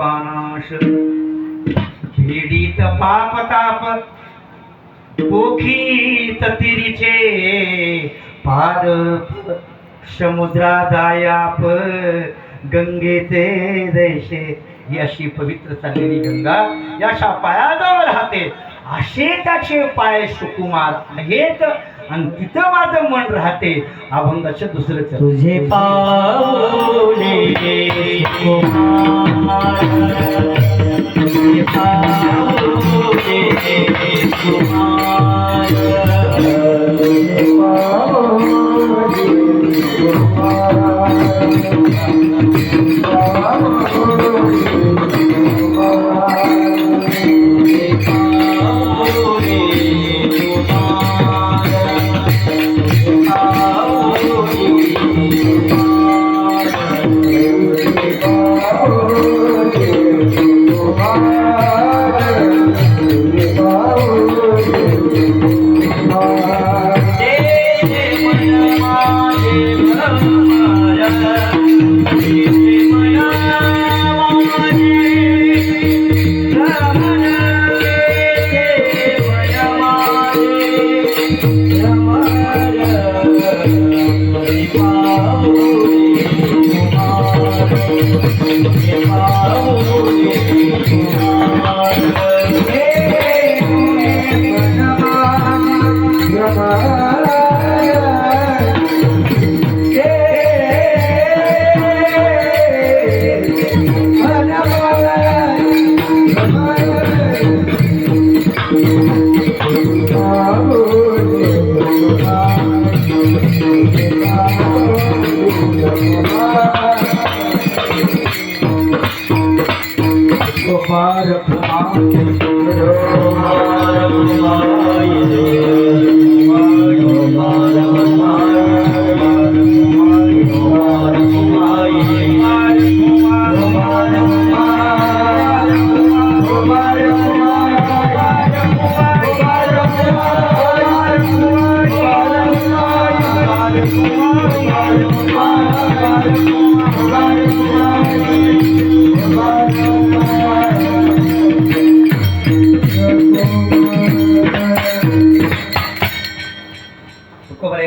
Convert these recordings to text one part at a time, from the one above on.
पानाश भेडीत पाप ताप पोखीत तिरीचे पार समुद्रा जायाप गंगेचे जैसे ही अशी पवित्र चाललेली गंगा याच्या पायाजवळ राहते. असे त्याचे पाय सुकुमार आहेत आणि तिथं माझं मन राहते. अभंगाचं दुसरं चरण. तुझे पावले कुमार, तुझे पावले कुमार, तुझे पावले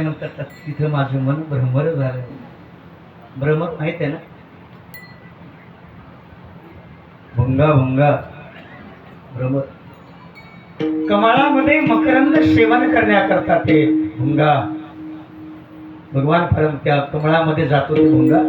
म्हणतात तिथं माझं मन भ्रमर झालं. भ्रमर माहित आहे ना, भुंगा भुंगा भ्रमर. कमळामध्ये मकरंद सेवन करण्याकरता ते भुंगा भगवान परम त्या कमळामध्ये जातो. ते भुंगा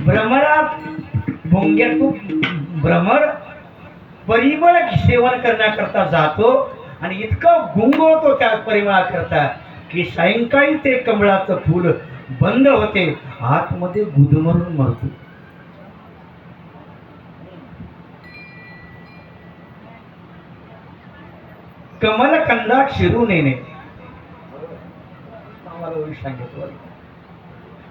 भ्रमरात भुंग्यातून भ्रमर परिमळ सेवन करण्याकरता जातो आणि इतका गुंगवतो त्या परिमळाकरता की सायंकाळी ते कमळाचं फूल बंद होते, आतमध्ये गुदमरून मरतो. कमल कंदा शिरू नेणे सांगितलं.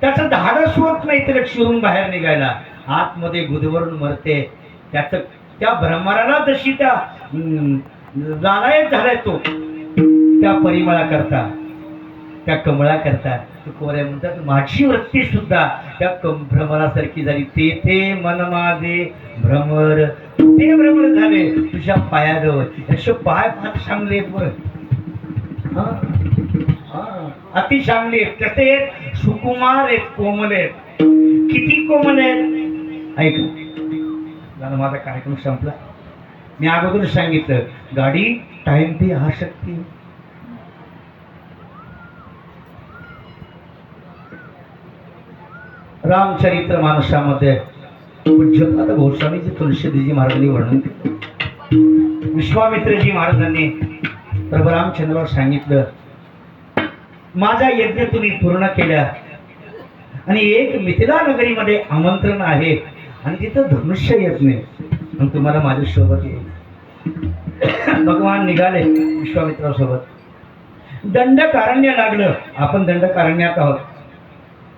त्याचं धाडस होत नाही तर शिरून बाहेर निघायला, आतमध्ये गुदमरून मरते. त्याच त्या भ्रमराला जशी त्या जाणायच झालाय तो त्या परिमळा करता, त्या कमळा करता. तुकोबराय म्हणतात माझी वृत्ती सुद्धा त्या भ्रमरासारखी झाली. तेथे मन माझे भ्रमर, ते भ्रमर झाले तुझ्या पायाजवळ. असे पाय फार चांगले आहेत बरं, अति चांगले आहेत. कसे आहेत? सुकुमार आहेत, कोमल आहेत. किती कोमल आहेत ऐक. माझा कार्यक्रम संपला. मी अगोदर सांगितलं गाडी टाइम पे आ शकते. रामचरित्र मानसामध्ये पूज्यपाद गोस्वामीजी तुलसीदेवजी महाराजांनी वर्णन केलं. विश्वामित्रजी महाराजांनी प्रभू रामचंद्रावर सांगितलं माझा यज्ञ तुम्ही पूर्ण केला आणि एक मिथिला नगरीमध्ये आमंत्रण आहे आणि तिथं धनुष्य यज्ञ आणि तुम्हाला माझ्यासोबत येईल. भगवान निघाले विश्वामित्रासोबत. दंडकारण्य लागलं. आपण दंडकारण्यात आहोत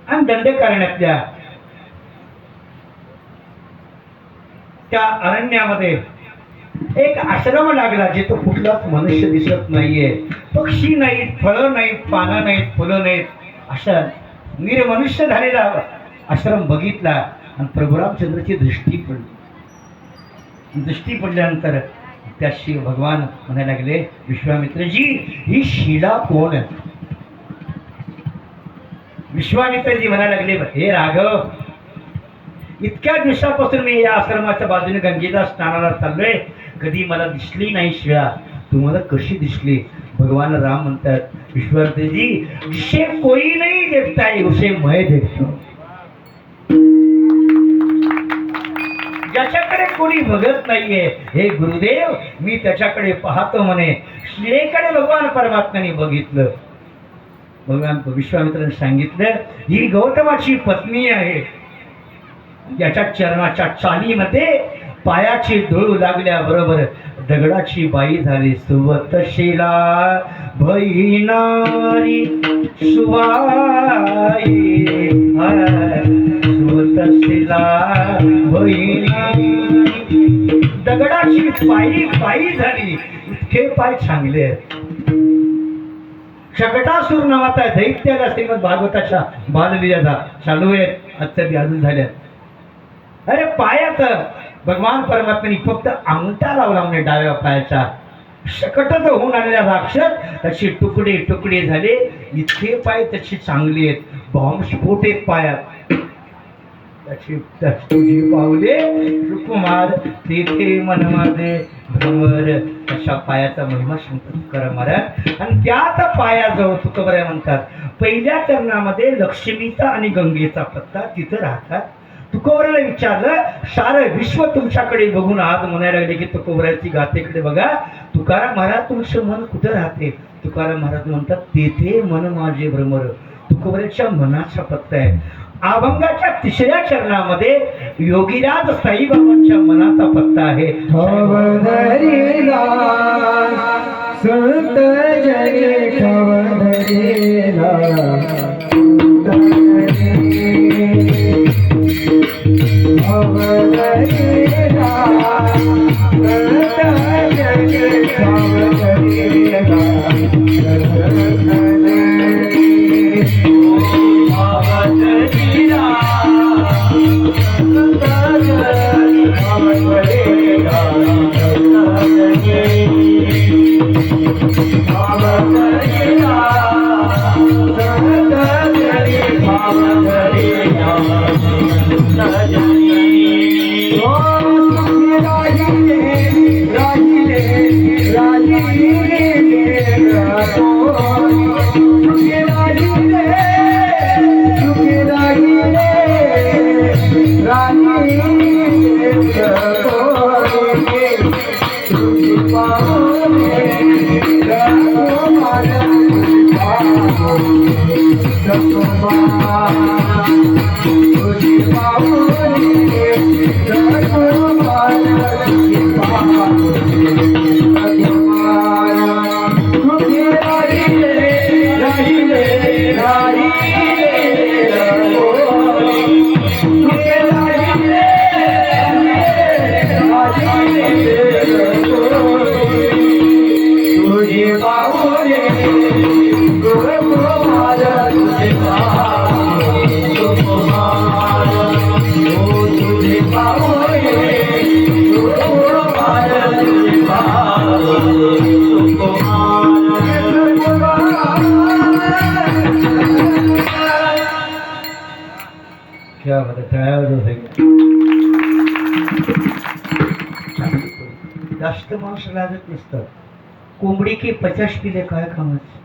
आणि दंडकारण्यातल्या त्या अरण्यामध्ये एक आश्रम लागला जिथं कुठलाच मनुष्य दिसत नाहीये, पक्षी नाहीत, फळं नाहीत, पानं नाहीत, फुलं नाहीत, अशा निर्मनुष्य झालेला आश्रम बघितला. आणि प्रभू रामचंद्राची दृष्टी पडली. दृष्टी पडल्यानंतर त्याशी भगवान म्हणायला लागले, विश्वामित्रजी ही शिला कोण आहे? विश्वामित्रजी म्हणायला लागले, हे राघव, इतक्या दिवसापासून मी या आश्रमाच्या बाजूने गंगेला स्नानाला चाललोय, कधी मला दिसली नाही शिळा, तुम्हाला कशी दिसली? भगवान राम म्हणतात, विश्वामित्रजी उसे कोई नहीं देखता है, उसे मैं देखतो. ज्याच्याकडे कोणी बघत नाहीये, हे गुरुदेव मी त्याच्याकडे पाहतो म्हणे. शिळेकडे भगवान परमात्म्याने बघितलं. भगवान विश्वामित्राने सांगितलं, ही गौतमाची पत्नी आहे. याच्या चरणाच्या चालीमध्ये पायाची धूळ लागल्याबरोबर दगडाची बाई झाली. सुवतशिला भैनारी सुवाई, सुवतशिला भैनारी, दगडाची बाई झाली. इतके पाय चांगले आहेत. शकटासूर नावाचा दैत्याला श्रीमद भागवताच्या बाललीला चालू आहेत, आजच्या अजून झाल्या. अरे पायात भगवान परमात्म्याने फक्त अंगठा लावला म्हणे डाव्या पायाचा. शकटच होऊन आलेल्या राक्षस त्याचे तुकडे तुकडे झाले. इतके पाय त्याची चांगली आहेत, बॉम्बस्फोट आहेत पायात. त्याची तुझी पावले सुकुमार तेथे मन माझे भ्रमर. अशा पायाचा महिमा सांगतात तुकाराम महाराज. आणि त्याच पायाजवळ तुकोबराय म्हणतात, पहिल्या चरणामध्ये लक्ष्मीचा आणि गंगेचा पत्ता तिथं राहतात. तुकोबराला विचारलं, सारं विश्व तुमच्याकडे बघून आज म्हणायला लागले की तुकोबराची गाथेकडे बघा. तुकाराम महाराज तुमचं मन कुठं राहते? तुकाराम महाराज म्हणतात, तेथे मन माझे भ्रमर. तुकोबराच्या मनाचा पत्ता आहे. अभंगाच्या तिसऱ्या चरणामध्ये योगीराज साईबाबांच्या मनाचा पत्ता आहे. संत जने ठवधरीला, जास्त मांस लागत नसतं. कोंबडी के 50 पिले काय कामाचे?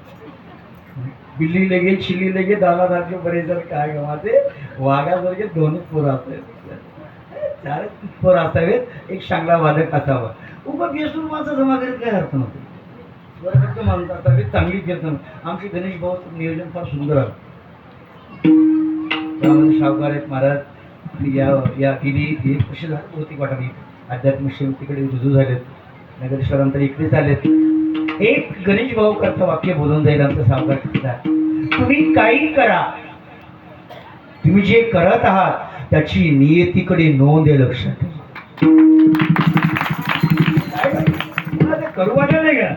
बिल्ली लगे चिल्ली लगे दालासारखे बरेच जण काय कामाचे? वाघासारखे दोनच पोरं असावेत, चारच पोरं असावेत, एक चांगला वादक असावा. उभा बेसून माणसं जमा करीत काय अर्थ नव्हतं. बरं माणसं असावी, चांगली कीर्तन. आमचे गणेश भाऊचं नियोजन फार सुंदर आहे. त्यामध्ये सावकार आहेत महाराज. या पिढी कशी होती वाटावी आध्यात्मिक सेवा तिकडे रुजू झालेत. नगरेश्वरांतर इकडेच आलेत. एक गणेश भाऊ करता वाक्य बोलून जाईल आमचा सावकार कितीला. तुम्ही काही करा, तुम्ही जे करत आहात त्याची नियतीकडे नोंद आहे, लक्षात करू वाटत नाही का?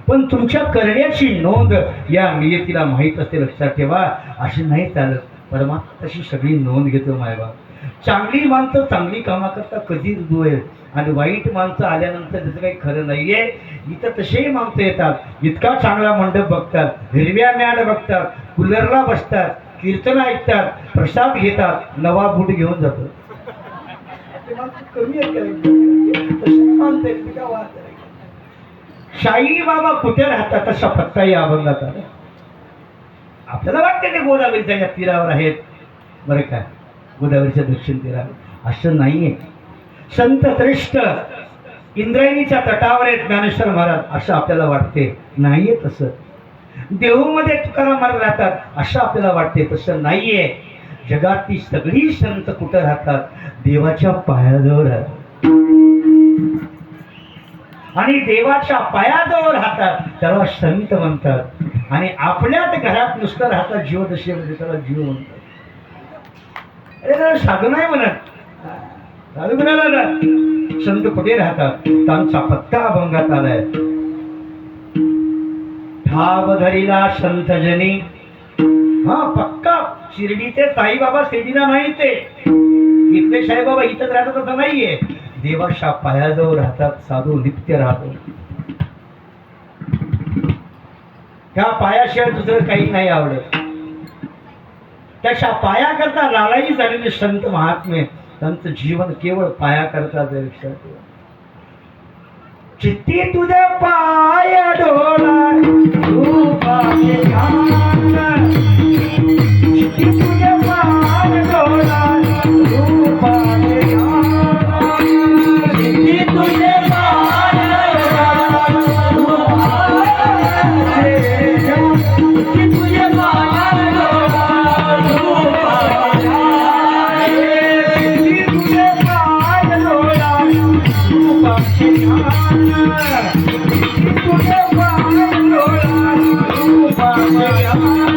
पण तुमच्या करण्याची नोंद या नियतीला माहीत असते, लक्षात ठेवा. अशी नाही चालत. परमात्मा तशी सगळी नोंद घेतो मायबाप. चांगली माणसं चांगली कामा करता कधीच दुहेर, आणि वाईट माणसं आल्यानंतर त्याचं काही खरं नाहीये. इथं तसेही माणसं येतात, इतका चांगला मंडप बघतात, हिरव्या मॅड बघतात, कूलरला बसतात, कीर्तन ऐकतात, प्रसाद घेतात, नवा बूट घेऊन जातात. ते माणसं कमी आहेत का? तशी माणसं आहेत, मी काय वाद करायचं? शाही बाबा कुठे राहतात तसा पत्ता या अभंगात आला. आपल्याला वाटते ते गोदावरीच्या या तीरावर आहेत, बरं काय, गोदावरीच्या दक्षिण तीरावर. असं नाहीये. संत श्रेष्ठ इंद्रायणीच्या तटावर आहेत ज्ञानेश्वर महाराज, असं आपल्याला वाटते. नाहीये तसं. देहूमध्ये तुकाराम महाराज राहतात, असं आपल्याला वाटते. तसं नाहीये. जगातली सगळी संत कुठं राहतात? देवाच्या पायाजवळ राहतात, आणि देवाच्या पायाजवळ राहतात त्याला संत म्हणतात. आणि आपल्याच घरात नुसतं राहतात जीवदशेमध्ये, त्याला जीव म्हणतात. अरे त्याला साधू नाही म्हणत, साधू कुणाला ना. संत कुठे राहतात? त्यांचा पत्ता अभंगात आलाय. ठाव धरिला संत जनी. हा पक्का शिर्डीचे साईबाबा शिर्डीला नाही, ते इथले साईबाबा इथंच राहतात असं नाहीये. देवाच्या पायाजवळ राहतात. साधू नित्य राहतो. त्या पायाशिवाय दुसरं काही नाही आवडत. त्याच्या पाया करता लालाही झालेले संत महात्मे, त्यांचं जीवन केवळ पाया करता. चित्ती तुझ्या पाय डोला रूपाचे ध्यान, चित्ती तुझ्या पाय डोला रूपाचे ध्यान, चित्ती तुझे पाय डोला रूपाचे ध्यान, चित्ती तुझे पाय डोला रूपाचे ध्यान, चित्ती तुझे पाय डोला रूपाचे ध्यान, तुझे पाय डोला रूपाचे ध्यान.